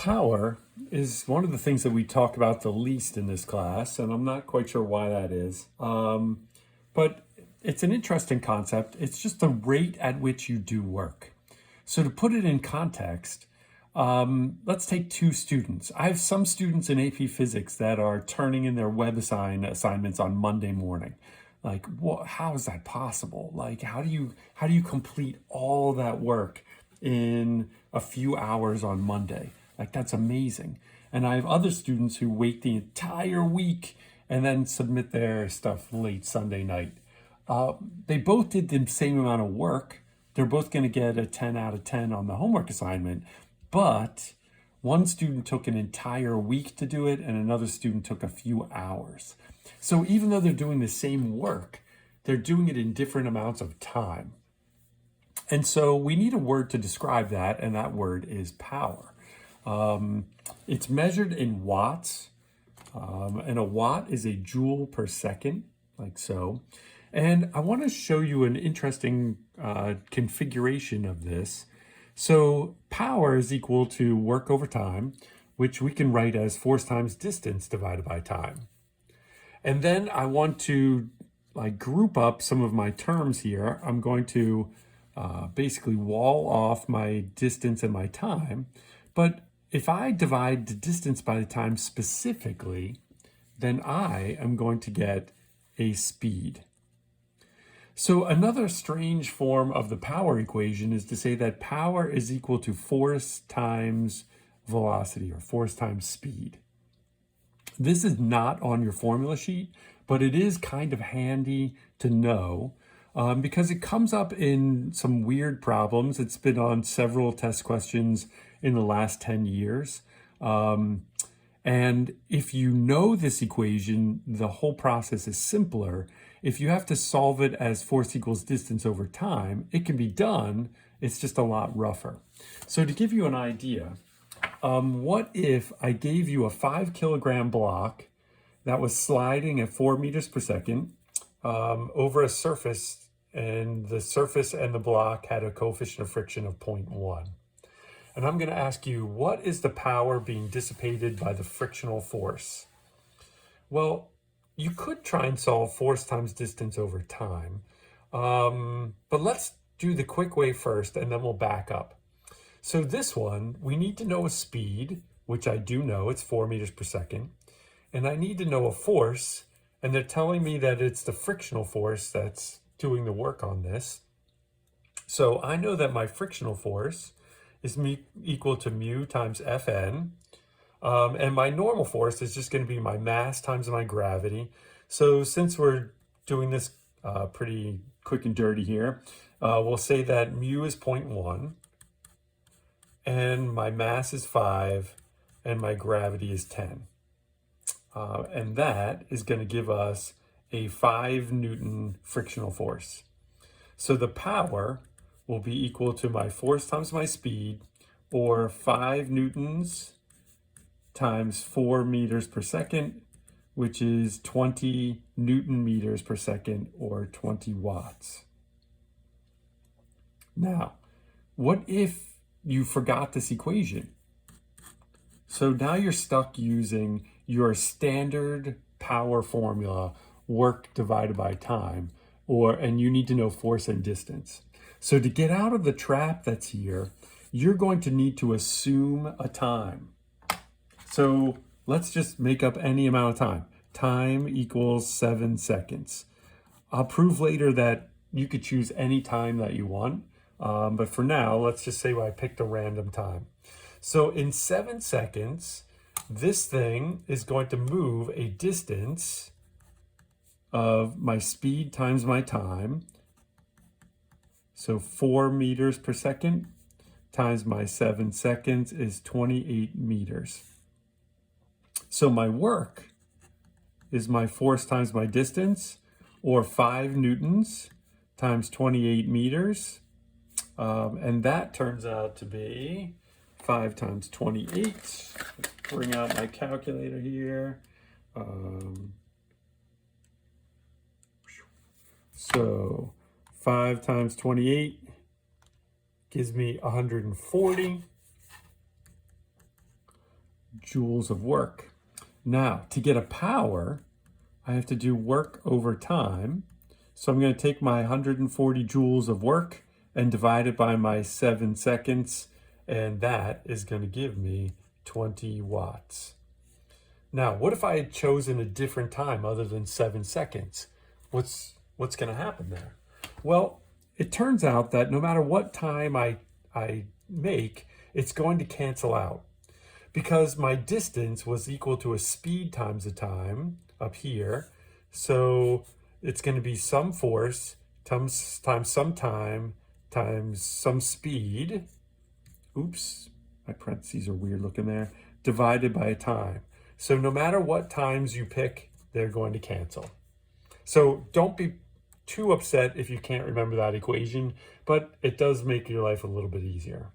power is one of the things that we talk about the least in this class, and I'm not quite sure why that is. But it's an interesting concept. It's just the rate at which you do work. So to put it in context, let's take two students. I have some students in AP Physics that are turning in their web assignments on Monday morning. Like, how is that possible? Like, how do you complete all that work in a few hours on Monday? Like, that's amazing. And I have other students who wait the entire week and then submit their stuff late Sunday night. They both did the same amount of work. They're both going to get a 10 out of 10 on the homework assignment, but one student took an entire week to do it and another student took a few hours. So even though they're doing the same work, they're doing it in different amounts of time. And so we need a word to describe that, and that word is power. It's measured in watts, and a watt is a joule per second, like so. And I want to show you an interesting configuration of this. So power is equal to work over time, which we can write as force times distance divided by time. And then I want to group up some of my terms here. I'm going to basically wall off my distance and my time. But if I divide the distance by the time specifically, then I am going to get a speed. So another strange form of the power equation is to say that power is equal to force times velocity, or force times speed. This is not on your formula sheet, but it is kind of handy to know because it comes up in some weird problems. It's been on several test questions in the last 10 years. And if you know this equation, the whole process is simpler. If you have to solve it as force equals distance over time, it can be done. It's just a lot rougher. So to give you an idea, what if I gave you a 5 kilogram block that was sliding at 4 meters per second over a surface, and the surface and the block had a coefficient of friction of 0.1. And I'm going to ask you, what is the power being dissipated by the frictional force? Well, you could try and solve force times distance over time, but let's do the quick way first, and then we'll back up. So this one, we need to know a speed, which I do know, it's 4 meters per second. And I need to know a force, and they're telling me that it's the frictional force that's doing the work on this. So I know that my frictional force is equal to mu times Fn. And my normal force is just going to be my mass times my gravity. So since we're doing this pretty quick and dirty here, we'll say that mu is 0.1. And my mass is 5, and my gravity is 10. And that is going to give us a 5 Newton frictional force. So the power will be equal to my force times my speed, or 5 newtons times 4 meters per second, which is 20 Newton meters per second, or 20 watts. Now, what if you forgot this equation? So now you're stuck using your standard power formula, work divided by time, and you need to know force and distance. So to get out of the trap that's here, you're going to need to assume a time. So let's just make up any amount of time. Time equals 7 seconds. I'll prove later that you could choose any time that you want. But for now, let's just say I picked a random time. So in 7 seconds, this thing is going to move a distance of my speed times my time. So 4 meters per second times my 7 seconds is 28 meters. So my work is my force times my distance, or 5 newtons times 28 meters. And that turns out to be 5 times 28. Let's bring out my calculator here. So 5 times 28 gives me 140. joules of work. Now, to get a power, I have to do work over time. So I'm going to take my 140 joules of work and divide it by my 7 seconds, and that is going to give me 20 watts. Now, what if I had chosen a different time other than 7 seconds? What's going to happen there? Well, it turns out that no matter what time I make, it's going to cancel out, because my distance was equal to a speed times a time up here. So it's going to be some force times some time times some speed. Oops, my parentheses are weird looking there. Divided by a time. So no matter what times you pick, they're going to cancel. So don't be too upset if you can't remember that equation, but it does make your life a little bit easier.